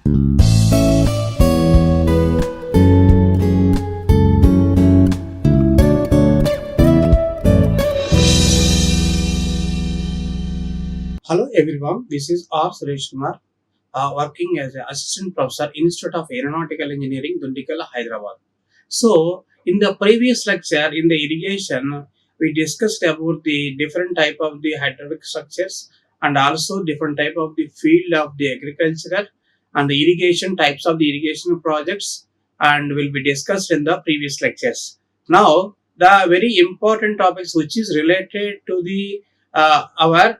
Hello everyone, this is R. Suresh Kumar, working as an assistant professor, Institute of Aeronautical Engineering, Dundigal, Hyderabad. So, in the previous lecture, in the irrigation, we discussed about the different type of the hydraulic structures and also different type of the field of the agricultural and the irrigation types of the irrigation projects, and will be discussed in the previous lectures. Now, the very important topics which is related to the our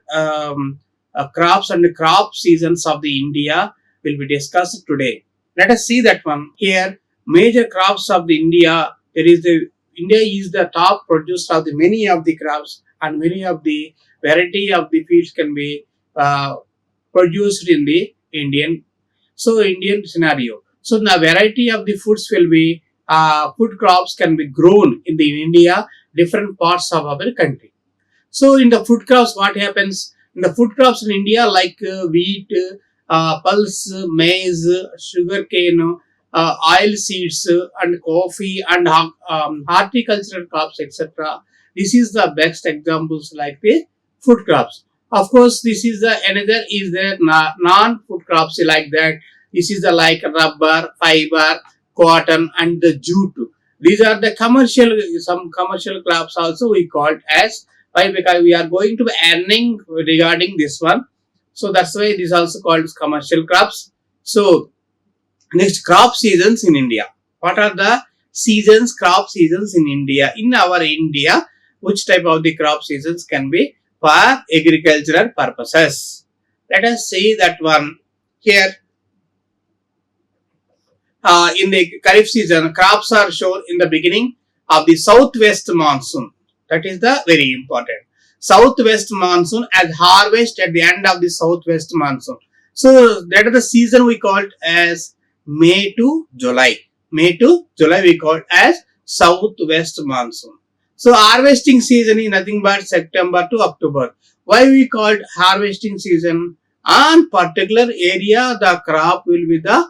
crops and crop seasons of the India will be discussed today. Let us see that one here. Major crops of the India. India is the top producer of the many of the crops, and many of the variety of the fields can be produced in the Indian scenario. So the variety of the foods will be food crops can be grown in the India different parts of our country. So in the food crops, what happens in the food crops in India, like wheat, pulse, maize, sugarcane, oil seeds, and coffee, and horticultural crops, etc. This is the best examples like the food crops. Of course, this is the another is the non-food crops like that. This is the like rubber, fiber, cotton, and the jute. These are the some commercial crops also we called as. Why? Because we are going to be earning regarding this one. So that's why this is also called commercial crops. So next, crop seasons in India. What are the crop seasons in India? In our India, which type of the crop seasons can be for agricultural purposes? Let us see that one here. In the Kharif season, crops are shown in the beginning of the southwest monsoon. That is the very important. Southwest monsoon as harvest at the end of the southwest monsoon. So that is the season we call it as May to July. May to July we call it as southwest monsoon. So harvesting season is nothing but September to October. Why we called harvesting season? On particular area the crop will be the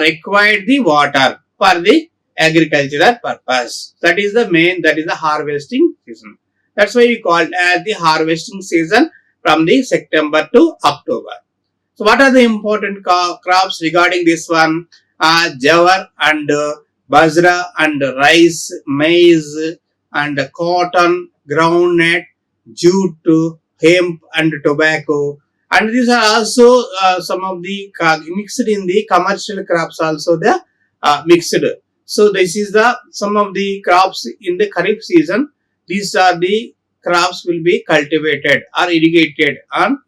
required the water for the agricultural purpose. That is the main, that is the harvesting season. That's why we call it as the harvesting season from the September to October. So what are the important crops regarding this one? Jawar and bajra and rice, maize and cotton, groundnut, jute, hemp and tobacco. And these are also some of the mixed in the commercial crops also they are mixed. So this is the some of the crops in the Kharif season. These are the crops will be cultivated or irrigated on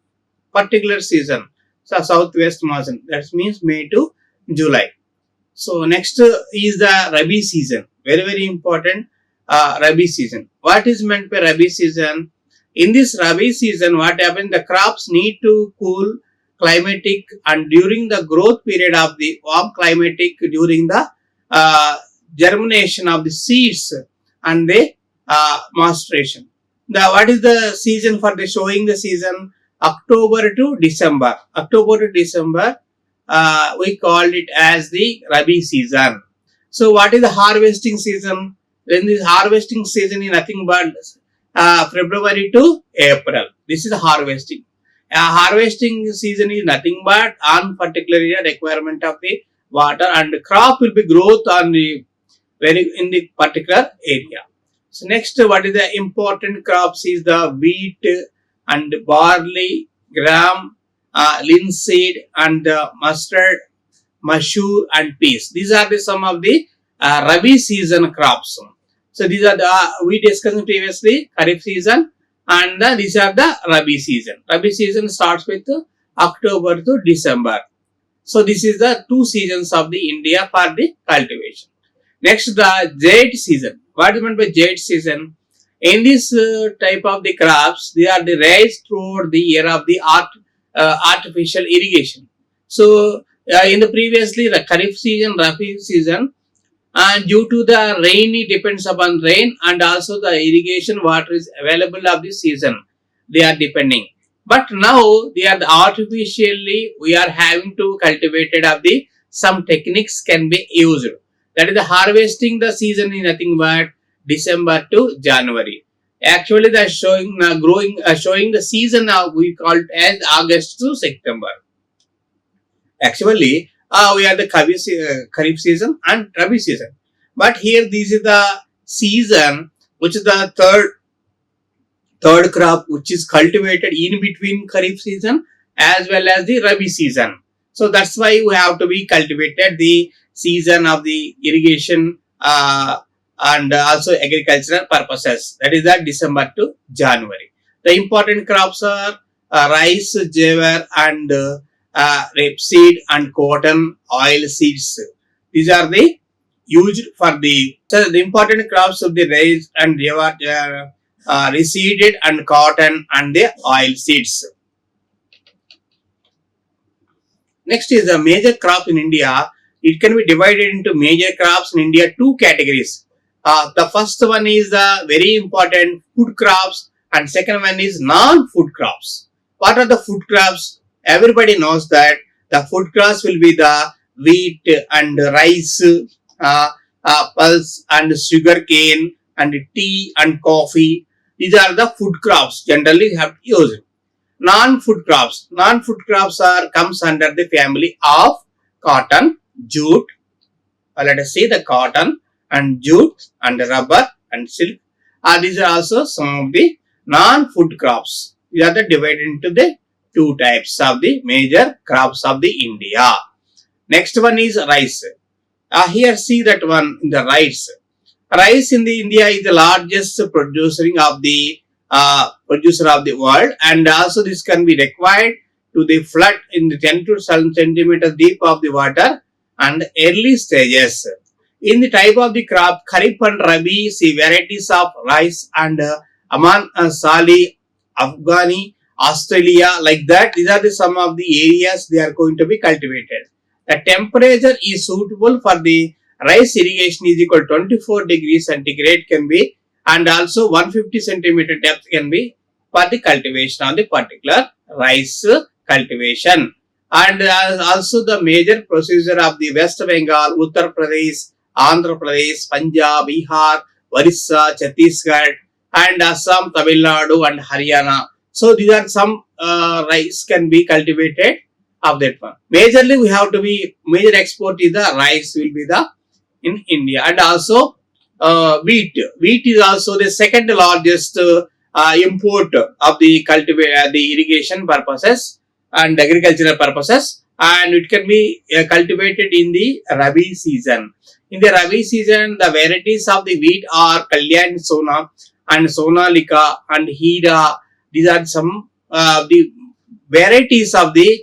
particular season. So southwest monsoon. That means May to July. So next is the Rabi season. Very very important. Rabi season. What is meant by Rabi season? In this Rabi season, what happens? The crops need to cool climatic, and during the growth period of the warm climatic, during the germination of the seeds and the maceration. What is the season for the showing the season? October to December. October to December, we called it as the Rabi season. So what is the harvesting season? When this harvesting season is nothing but February to April. This is harvesting. Harvesting season is nothing but on particular requirement of the water, and crop will be growth on the in the particular area. So next, what is the important crops is the wheat and barley, gram, linseed and mustard, masoor and peas. These are the some of the Rabi season crops. So these are the we discussed previously Kharif season, and these are the Rabi season. Rabi season starts with October to December. So this is the two seasons of the India for the cultivation. Next, the Jade season. What is meant by Jade season? In this type of the crops, they are raised throughout the year of the artificial irrigation. So in the previously the Kharif season, Rabi season, and due to the rain, it depends upon rain, and also the irrigation water is available of the season. They are depending. But now they are artificially we are having to cultivated of the some techniques can be used. That is the harvesting the season is nothing but December to January. Actually they are showing growing showing the season now we call it as August to September. Actually we are the Kharif season and Rabi season. But here this is the season which is the third crop which is cultivated in between Kharif season as well as the Rabi season. So that's why we have to be cultivated the season of the irrigation and also agricultural purposes. That is that December to January. The important crops are rice, jowar and rapeseed and cotton, oil seeds. These are the used for the important crops of the rice and jowar, reseeded and cotton and the oil seeds. Next is the major crop in India. It can be divided into major crops in India two categories. The first one is the very important food crops and second one is non-food crops. What are the food crops? Everybody knows that the food crops will be the wheat and rice, pulse and sugar cane and tea and coffee. These are the food crops generally have to use. Non-food crops. Non-food crops are comes under the family of cotton, jute. Let us see the cotton and jute and rubber and silk. These are also some of the non-food crops. These are divided into the two types of the major crops of the India. Next one is rice. Here see that one in the rice. Rice in the India is the largest producer of the world, and also this can be required to the flood in the 10 to 7 centimeters deep of the water and early stages. In the type of the crop, Kharif and Rabi, see varieties of rice and Aman, Sali, Afghani, Australia, like that. These are some of the areas they are going to be cultivated. The temperature is suitable for the rice irrigation is equal to 24 degrees centigrade can be, and also 150 centimeter depth can be for the cultivation of the particular rice cultivation. And also the major procedure of the West Bengal, Uttar Pradesh, Andhra Pradesh, Punjab, Bihar, Orissa, Chhattisgarh and Assam, Tamil Nadu and Haryana. So these are some rice can be cultivated of that one. Majorly we have to be, major export is the rice will be the in India, and also wheat. Wheat is also the second largest import of the the irrigation purposes and agricultural purposes, and it can be cultivated in the Rabi season. In the Rabi season, the varieties of the wheat are Kalyan Sona and Sonalika and Hira. These are some the varieties of the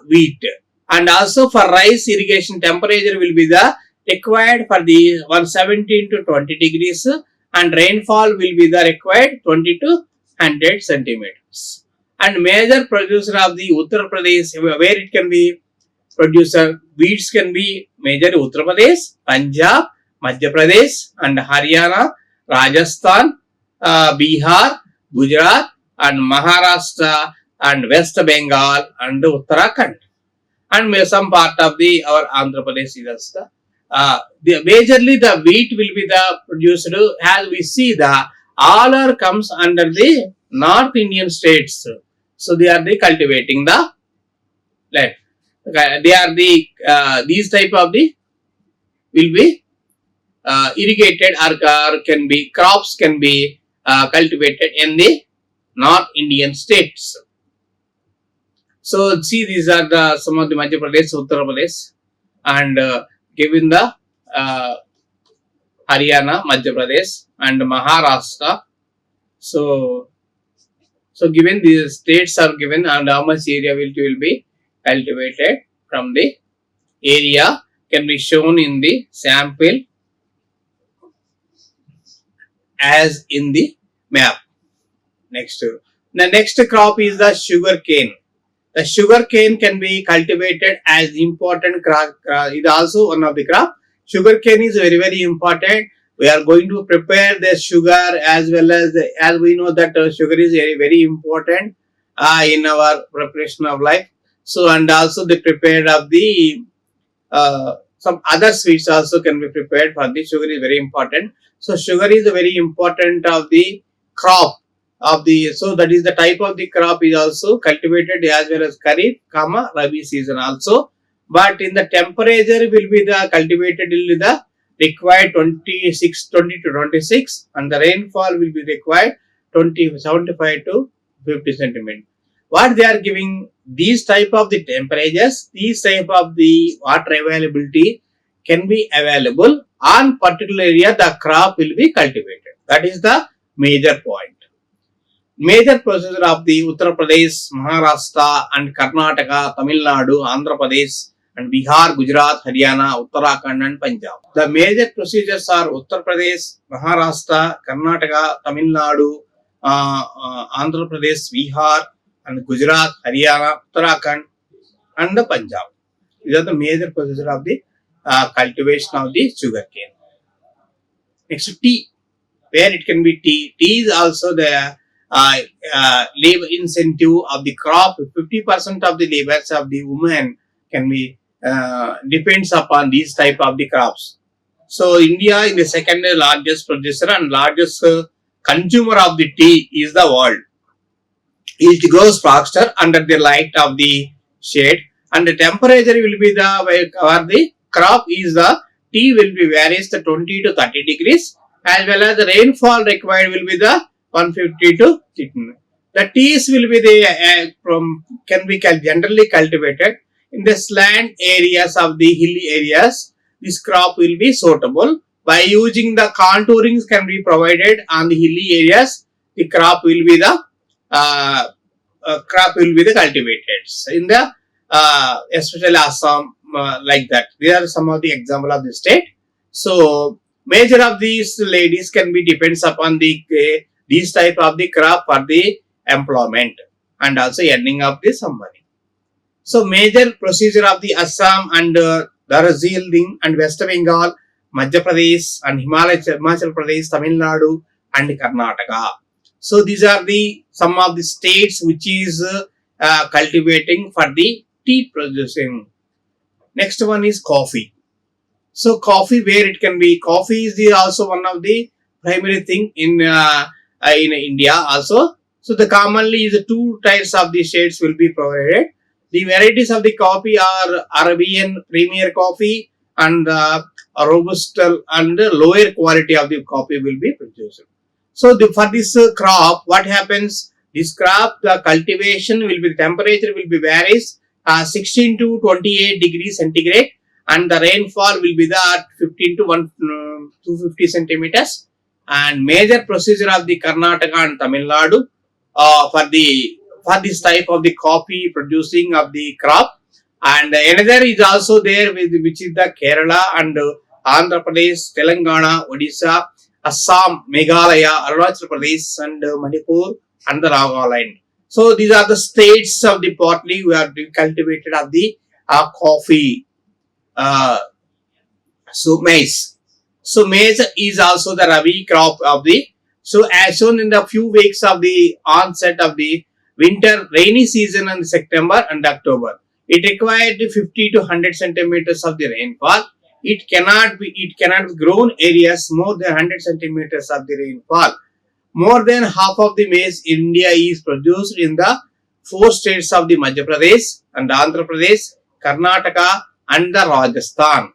wheat. And also for rice irrigation, temperature will be the required for the 117 to 20 degrees and rainfall will be the required 20 to 100 centimeters. And major producer of the Uttar Pradesh, where it can be producer, wheats can be major Uttar Pradesh, Punjab, Madhya Pradesh and Haryana, Rajasthan, Bihar, Gujarat and Maharashtra and West Bengal and Uttarakhand. And some part of the our Andhra Pradesh is also majorly the wheat will be the produced as we see the all are comes under the North Indian states. So they are the cultivating the land. They are the these type of the will be irrigated or can be crops can be cultivated in the North Indian states. So see these are the some of the Madhya Pradesh, Uttar Pradesh and given the Haryana, Madhya Pradesh and Maharashtra. So given these states are given and how much area will be cultivated from the area can be shown in the sample as in the map. Next, the next crop is the sugar cane. The sugar cane can be cultivated as important crop. It is also one of the crop. Sugar cane is very, very important. We are going to prepare the sugar as well as we know that sugar is very, very important in our preparation of life. So and also they prepared of the some other sweets also can be prepared for the sugar is very important. So sugar is very important of the crop of the, so that is the type of the crop is also cultivated as well as Kharif, Rabi season also. But in the temperature will be the cultivated in the required 20 to 26, and the rainfall will be required 75 to 50 centimeters. What they are giving, these type of the temperatures, these type of the water availability can be available on particular area, the crop will be cultivated. That is the major point. Major procedure of the Uttar Pradesh, Maharashtra and Karnataka, Tamil Nadu, Andhra Pradesh and Bihar, Gujarat, Haryana, Uttarakhand and Punjab. The major procedures are Uttar Pradesh, Maharashtra, Karnataka, Tamil Nadu, Andhra Pradesh, Bihar and Gujarat, Haryana, Uttarakhand and the Punjab. These are the major procedures of the cultivation of the sugarcane. Next, tea, where it can be tea. Tea is also the labor incentive of the crop. 50% of the labors of the women can be depends upon these type of the crops. So India is the second largest producer and largest consumer of the tea is the world. It grows faster under the light of the shade, and the temperature will be the where the crop is the tea will be varies the 20 to 30 degrees, as well as the rainfall required will be the 150 to 60. The teas will be the can be generally cultivated in the slant areas of the hilly areas. This crop will be suitable by using the contourings can be provided on the hilly areas. The crop will be the cultivated in the especially Assam, like that. These are some of the example of the state. So major of these ladies can be depends upon the these type of the crop for the employment and also earning of the some money. So major procedure of the Assam and Darjeeling and West Bengal, Madhya Pradesh and Himachal Pradesh, Tamil Nadu and Karnataka. So these are the some of the states which is cultivating for the tea producing. Next one is coffee. So coffee, where it can be, coffee is the also one of the primary thing in India also. So the commonly is the two types of the shades will be provided. The varieties of the coffee are Arabian Premier Coffee and Robusta, and lower quality of the coffee will be produced. So for this crop, what happens? This crop, the cultivation will be, the temperature will be varies 16 to 28 degrees centigrade, and the rainfall will be the 15 to 250 centimeters. And major procedure of the Karnataka and Tamil Nadu for this type of the coffee producing of the crop. And another is also there which is the Kerala and Andhra Pradesh, Telangana, Odisha, Assam, Meghalaya, Arunachal Pradesh and Manipur and the Nagaland. So these are the states of the partly who are cultivated of the coffee. So maize. So maize is also the Rabi crop of the, so as shown in the few weeks of the onset of the winter rainy season in September and October. It required 50 to 100 centimeters of the rainfall. It cannot be grown areas more than 100 centimeters of the rainfall. More than half of the maize in India is produced in the 4 states of the Madhya Pradesh and Andhra Pradesh, Karnataka and the Rajasthan.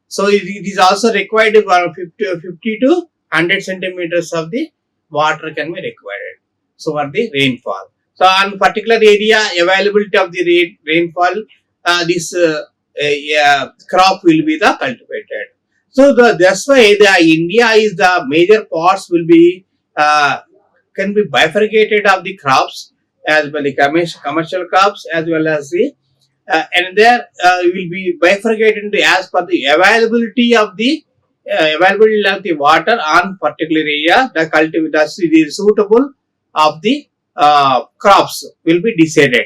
So it is also required for 50 to 100 centimeters of the water can be required. So for the rainfall. So on particular area availability of the rainfall, this crop will be the cultivated. So that's why the India is the major parts will be can be bifurcated of the crops as well the commercial crops as well as the and there will be bifurcated into as per the availability of the water on particular area. The the suitable of the crops will be decided.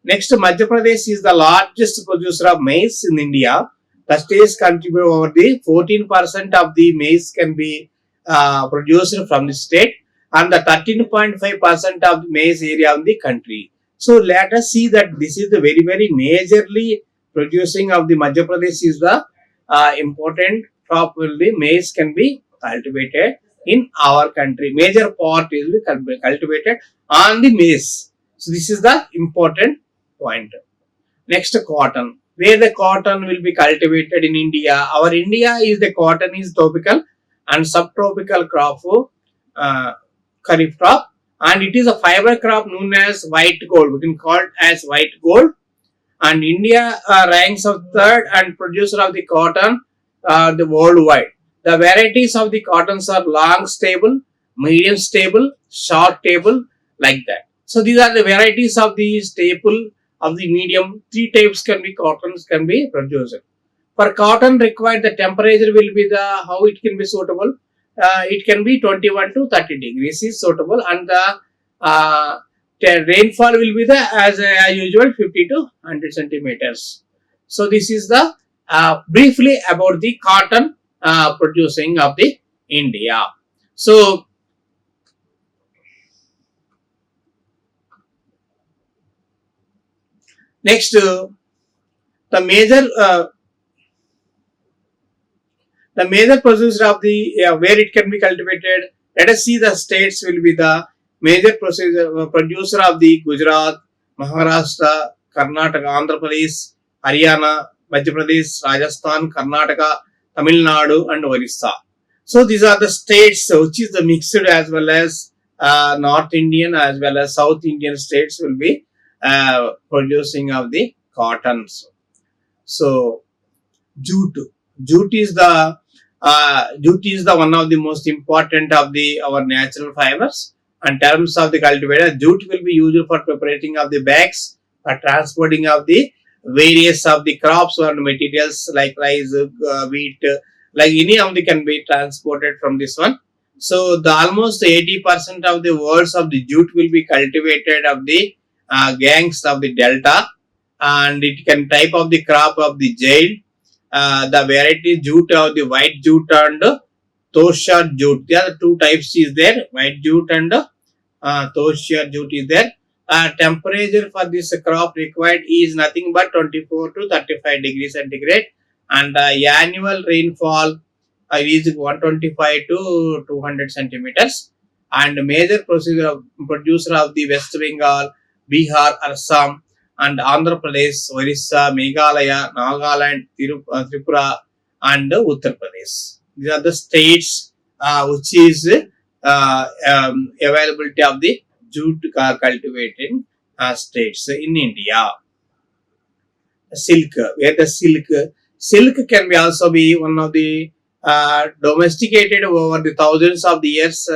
Next, Madhya Pradesh is the largest producer of maize in India. The states contribute over the 14% of the maize can be produced from the state. and the 13.5% of the maize area of the country. So let us see that this is the very majorly producing of the Madhya Pradesh is the important crop will be maize can be cultivated in our country. Major part is cultivated on the maize. So this is the important point. Next, cotton. Where the cotton will be cultivated in India. Our India is the cotton is tropical and subtropical crop, uh, kharif crop, and it is a fiber crop known as white gold. We can call it as white gold. And India ranks of third and producer of the cotton the worldwide. The varieties of the cottons are long stable, medium stable, short stable, like that. So these are the varieties of the staple of the medium. Three types can be cottons can be produced. For cotton required, the temperature will be the how it can be suitable. It can be 21 to 30 degrees is suitable, and the rainfall will be the as usual 50 to 100 centimeters. So this is the briefly about the cotton producing of the India. So next, the major producer of the where it can be cultivated. Let us see the states will be the major producer of the Gujarat, Maharashtra, Karnataka, Andhra Pradesh, Haryana, Madhya Pradesh, Rajasthan, Karnataka, Tamil Nadu, and Orissa. So these are the states which is the mixed as well as North Indian as well as South Indian states will be producing of the cottons. So jute. Jute is the one of the most important of the our natural fibers. In terms of the cultivator, jute will be used for preparing of the bags, for transporting of the various of the crops or materials like rice, wheat, like any of the can be transported from this one. So the almost 80% of the worlds of the jute will be cultivated of the gangs of the delta, and it can type of the crop of the jail. The variety jute or the white jute and tosha jute. There are two types is there, white jute and tosha jute is there. Temperature for this crop required is nothing but 24 to 35 degrees centigrade, and annual rainfall is 125 to 200 centimeters. And major producer of the West Bengal, Bihar, Assam, and Andhra Pradesh, Orissa, Meghalaya, Nagaland, Tripura, and Uttar Pradesh. These are the states which is availability of the jute cultivating states in India. Silk, where the silk can be also be one of the domesticated over the thousands of the years.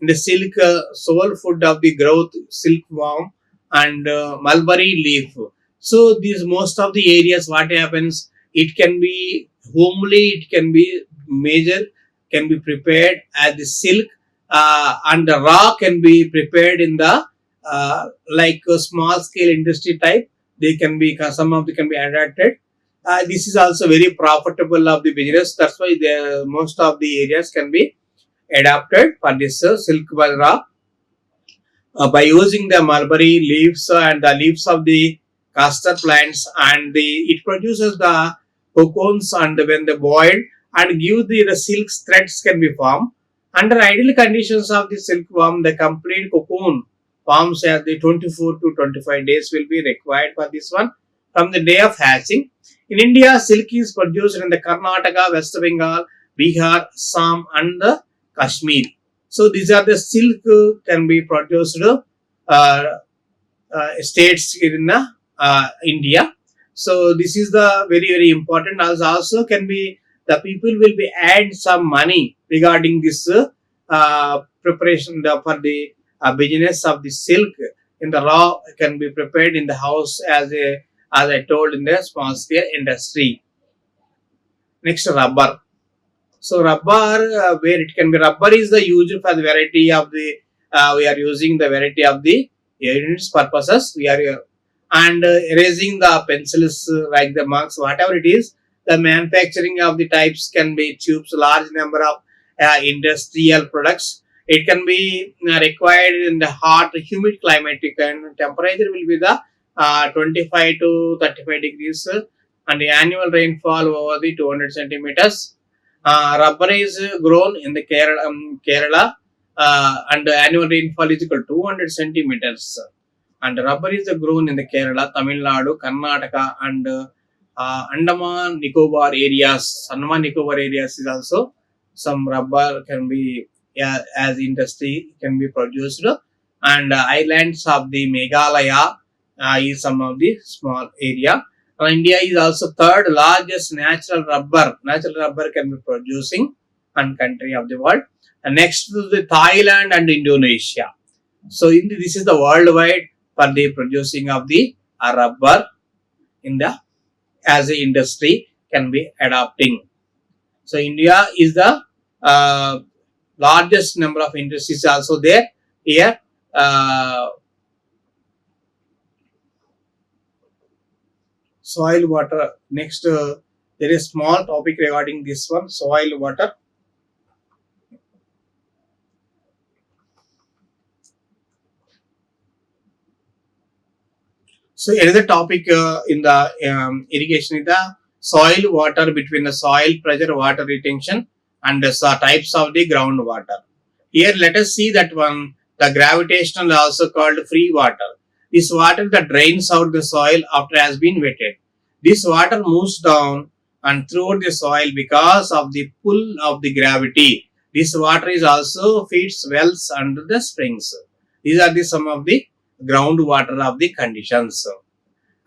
In the silk, soul food of the growth, silkworm and mulberry leaf. So these most of the areas, what happens, it can be homely, it can be major, can be prepared as the silk, and the raw can be prepared in the like a small scale industry type. They can be some of them can be adapted. This is also very profitable of the business. That's why the most of the areas can be adapted for this silk raw by using the mulberry leaves and the leaves of the castor plants, and it produces the cocoons, and when they boil and give the silk threads can be formed. Under ideal conditions of the silkworm, the complete cocoon forms as the 24 to 25 days will be required for this one from the day of hatching. In India, silk is produced in the Karnataka, West Bengal, Bihar, Assam, and the Kashmir. So these are the silk can be produced states in India. So this is the very important. Also can be the people will be add some money regarding this preparation for the business of the silk in the raw can be prepared in the house as I told in the small scale industry. Next, rubber. So rubber, where it can be rubber is the used for the variety of the we are using the variety of the units purposes. We are and erasing the pencils like the marks, whatever it is. The manufacturing of the types can be tubes, large number of industrial products. It can be required in the hot, humid climatic, and temperature will be the 25 to 35 degrees, and the annual rainfall over the 200 centimeters. Rubber is grown in the Kerala, and the annual rainfall is equal to 200 centimeters. And rubber is grown in the Kerala, Tamil Nadu, Karnataka, and Andaman Nicobar areas. Andaman Nicobar areas is also some rubber can be, yeah, as industry can be produced, and islands of the Meghalaya is some of the small area. India is also third largest natural rubber. Natural rubber can be producing and country of the world. And next to the Thailand and Indonesia. So this is the worldwide for the producing of the rubber in the as a industry can be adopting. So India is the uh, largest number of industries also there here. Soil water. Next, there is small topic regarding this one. Soil water. So another topic in the irrigation is the soil water between the soil pressure water retention and the types of the groundwater. Here let us see that one, the gravitational also called free water. This water that drains out the soil after has been wetted. This water moves down and through the soil because of the pull of the gravity. This water is also feeds wells and the springs. These are the some of the groundwater of the conditions.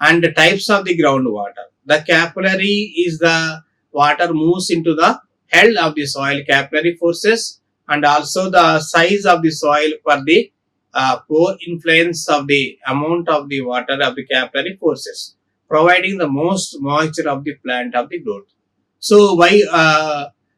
And the types of the groundwater. The capillary is the water moves into the head of the soil, capillary forces, and also the size of the soil for the poor influence of the amount of the water of the capillary forces, providing the most moisture of the plant of the growth. So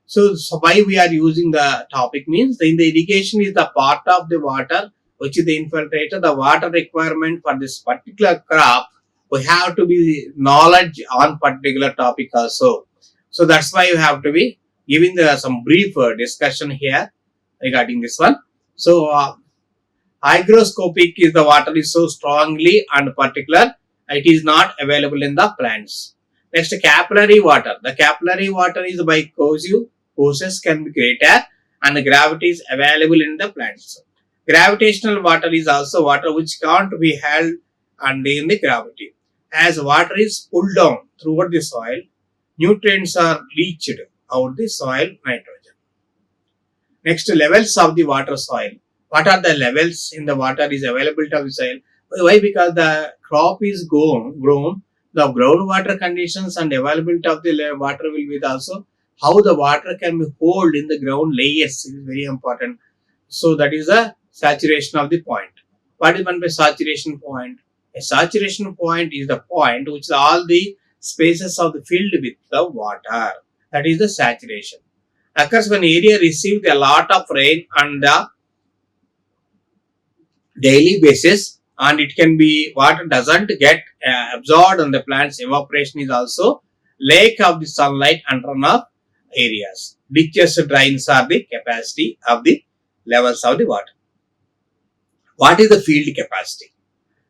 so why we are using the topic means in the irrigation is the part of the water which is the infiltrator, the water requirement for this particular crop. We have to be knowledge on particular topic also. So that's why you have to be giving the some brief discussion here regarding this one. So hygroscopic is the water is so strongly and particular, it is not available in the plants. Next, capillary water. The capillary water is by cohesive forces can be greater and the gravity is available in the plants. Gravitational water is also water which can't be held and in the gravity. As water is pulled down throughout the soil, nutrients are leached out the soil nitrogen. Next, levels of the water soil. What are the levels in the water is availability of the soil? Why? Because the crop is grown, the groundwater conditions and availability of the water will be also how the water can be hold in the ground layers is very important. So that is the saturation of the point. What is meant by saturation point? A saturation point is the point which all the spaces of the filled with the water. That is the saturation. Occurs when area receives a lot of rain on the daily basis, and it can be water doesn't get absorbed on the plants. Evaporation is also lack of the sunlight and runoff areas. Ditches, drains are the capacity of the levels of the water. What is the field capacity?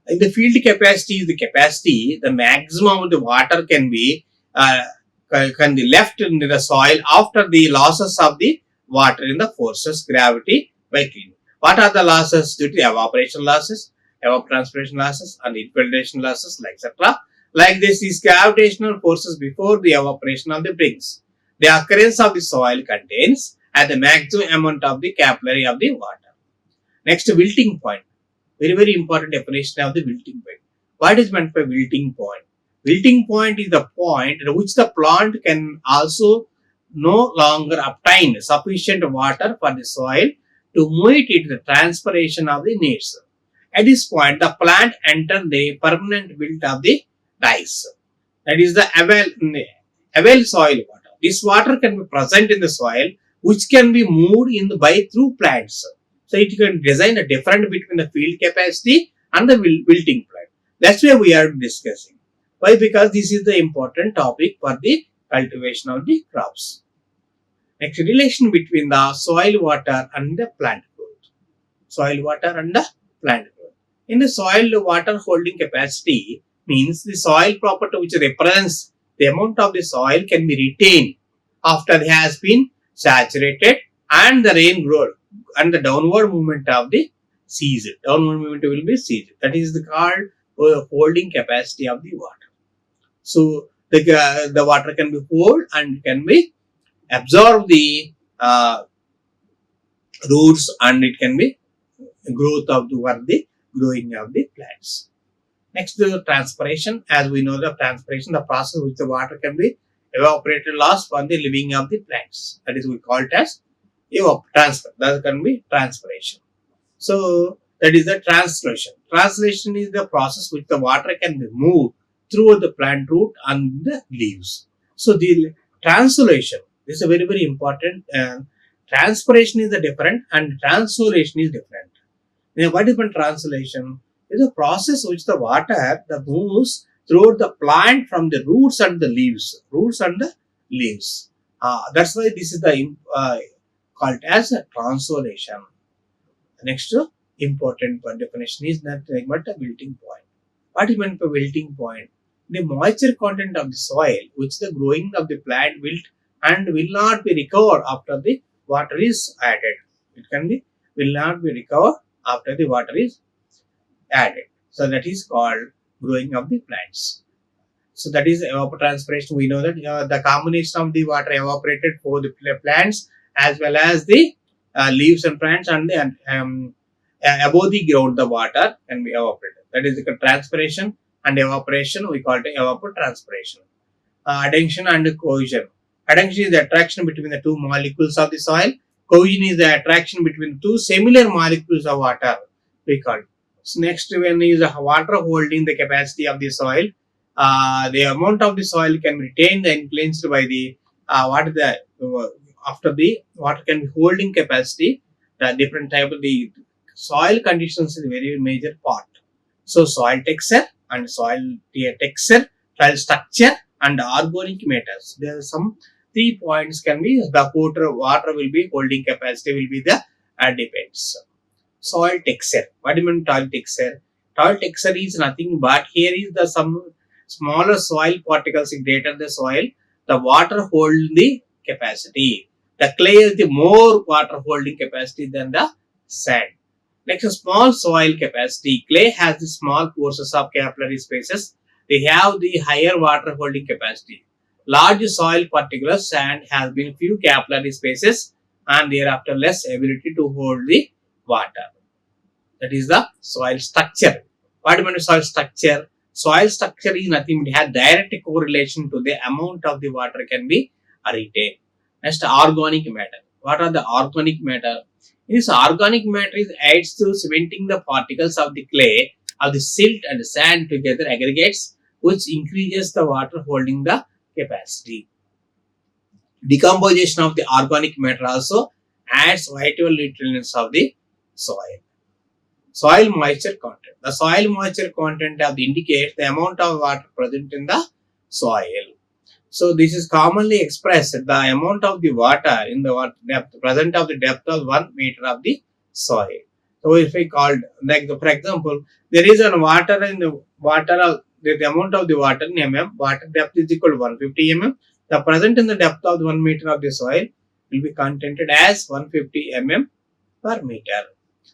The field capacity is the capacity, the maximum of the water can be can be left in the soil after the losses of the water in the forces, gravity by cleaning. What are the losses due to evaporation losses, evapotranspiration losses, and infiltration losses, etc. Like this is gravitational forces before the evaporation of the brings. The occurrence of the soil contains at the maximum amount of the capillary of the water. Next, wilting point. Very, very important definition of the wilting point. What is meant by wilting point? Wilting point is the point at which the plant can also no longer obtain sufficient water for the soil to meet it the transpiration of the needs. At this point, the plant enters the permanent wilt of the dice. That is the avail soil water. This water can be present in the soil, which can be moved in by through plants. So it can design a difference between the field capacity and the wilting point. That's why we are discussing. Why? Because this is the important topic for the cultivation of the crops. Next, relation between the soil water and the plant growth. soil water and the plant growth. In the soil water holding capacity means the soil property which represents the amount of the soil can be retained after it has been saturated and the rain growth and the downward movement of the seas. Downward movement will be seas. That is the called holding capacity of the water. So the water can be hold and can be absorb the roots and it can be growth of the growing of the plants. Next, the transpiration. As we know, the transpiration, the process which the water can be evaporated lost for the living of the plants. That is we call it as transfer. That can be transpiration. So that is the translation. Translation is the process which the water can be moved through the plant root and the leaves. So the translation is a very important. Transpiration is the different and translation is different. Now, what is the translation? Is a process which the water that moves through the plant from the roots and the leaves. Roots and the leaves. That's why this is the called as a translation. Next important definition is nothing but a wilting point. What is meant by wilting point? The moisture content of the soil which the growing of the plant wilt and will not be recovered after the water is added. It can be will not be recovered after the water is added. So that is called growing of the plants. So that is evapotranspiration. We know that the combination of the water evaporated for the plants as well as the leaves and plants and the above the ground the water can be evaporated. That is the transpiration and evaporation. We call it evapotranspiration. Adhesion and cohesion. Adhesion is the attraction between the two molecules of the soil. Cohesion is the attraction between two similar molecules of water. We call it. So next one is water holding the capacity of the soil. The amount of the soil can retain the influenced by the after the water can be holding capacity. The different type of the soil conditions is a very major part. So soil texture and soil texture, soil structure and organic matters. There are some 3 points can be the water will be holding capacity will be the depends. Soil texture. What do you mean soil texture? Soil texture is nothing but here is the some smaller soil particles greater the soil. The water hold the capacity. The clay is the more water holding capacity than the sand. Next, a small soil capacity. Clay has the small portions of capillary spaces. They have the higher water holding capacity. Large soil particles sand has been few capillary spaces and thereafter less ability to hold the water. That is the soil structure. What do you mean soil structure? Soil structure is nothing but has direct correlation to the amount of the water can be retained. Next, organic matter. What are the organic matter? This organic matter is aids to cementing the particles of the clay, of the silt and sand together aggregates, which increases the water holding the capacity. Decomposition of the organic matter also adds vital nutrients of the soil. Soil moisture content. The soil moisture content of the indicates the amount of water present in the soil. So this is commonly expressed the amount of the water in the depth present of the depth of 1 meter of the soil. So if we called like for example, there is a water in the water of the amount of the water in mm, water depth is equal to 150 mm. The present in the depth of the 1 meter of the soil will be contented as 150 mm per meter.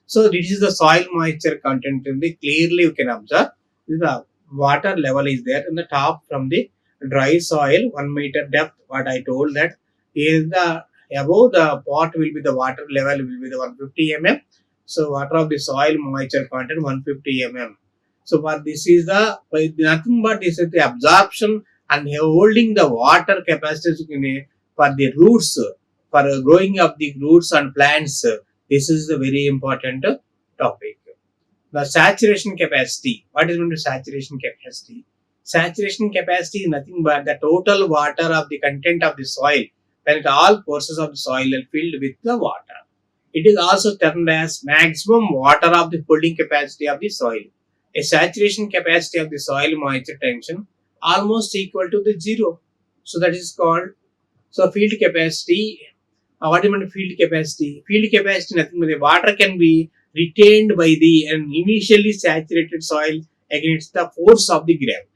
So this is the soil moisture content in the clearly you can observe the water level is there in the top from the dry soil 1 meter depth. What I told that is the above the pot will be the water level will be the 150 mm. So water of the soil moisture content 150 mm. So for this is the nothing but this is the absorption and holding the water capacity for the roots for growing of the roots and plants. This is a very important topic. The saturation capacity. What is meant to saturation capacity? Saturation capacity is nothing but the total water of the content of the soil when all portions of the soil are filled with the water. It is also termed as maximum water of the holding capacity of the soil. A saturation capacity of the soil moisture tension almost equal to the 0. So that is called field capacity. What do you mean field capacity? Field capacity nothing but the water can be retained by the an initially saturated soil against the force of the gravity.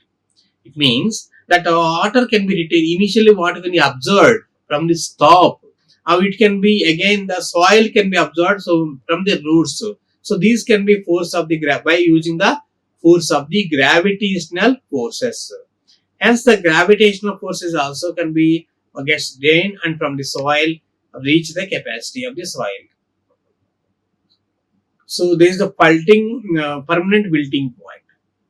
It means that water can be retained. Initially, water can be absorbed from the top. How it can be again the soil can be absorbed so from the roots. So these can be force of the by using the force of the gravitational forces. Hence, the gravitational forces also can be gets drained and from the soil reach the capacity of the soil. So there is the permanent wilting point.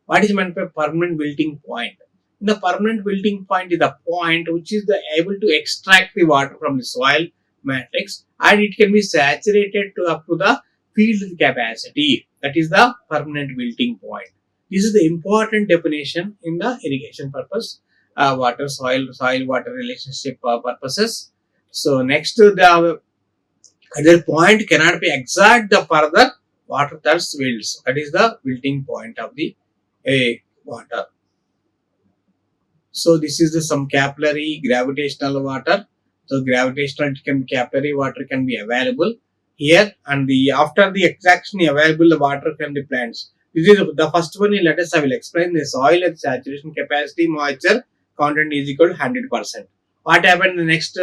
What is meant by permanent wilting point? The permanent wilting point is the point which is able to extract the water from the soil matrix and it can be saturated to up to the field capacity. That is the permanent wilting point. This is the important definition in the irrigation purpose, water soil water relationship purposes. So next the other point cannot be exact the further water thirst wilts. That is the wilting point of the water. So this is the some capillary gravitational water. So gravitational capillary water can be available here, and the after the extraction available the water from the plants. This is the first one. Let us I will explain the soil and saturation capacity moisture content is equal to 100%. What happened in the next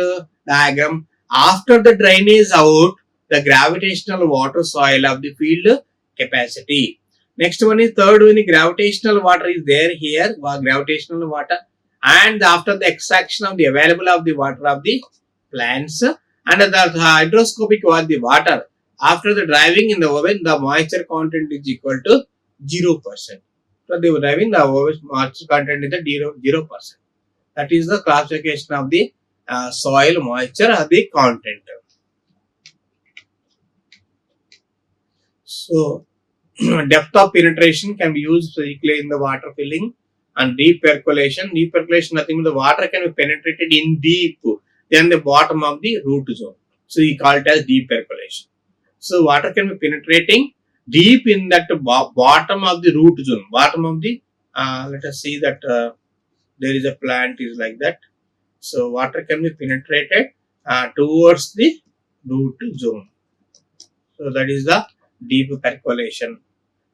diagram? After the drainage out, the gravitational water soil of the field capacity. Next one is third one. Gravitational water is there here. Gravitational water, and after the extraction of the available of the water of the plants, and the hydroscopic was the water. After the driving in the oven, the moisture content is equal to 0%. So the driving the oven moisture content is the 0%. That is the classification of the soil moisture or the content. So depth of penetration can be used to reclaim the water filling, and deep percolation. Deep percolation nothing but the water can be penetrated in deep than the bottom of the root zone. So we call it as deep percolation. So water can be penetrating deep in that bottom of the root zone. Bottom of the let us see that there is a plant is like that. So water can be penetrated towards the root zone. So that is the deep percolation.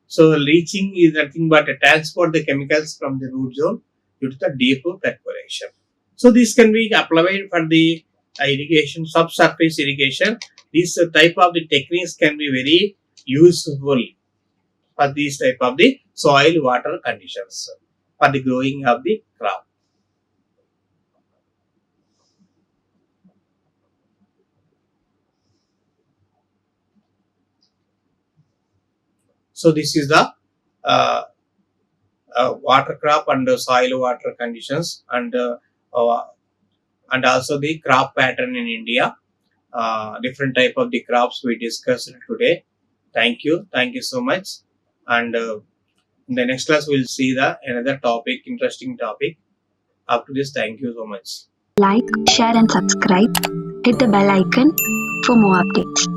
So leaching is nothing but to transport the chemicals from the root zone due to the deep percolation. So this can be applied for the irrigation, subsurface irrigation. This type of the techniques can be very useful for these type of the soil water conditions for the growing of the crop. So this is the water crop and soil water conditions and also the crop pattern in India. Different type of the crops we discussed today. Thank you so much. And in the next class we'll see the another topic, interesting topic. Up to this, thank you so much. Like, share and subscribe. Hit the bell icon for more updates.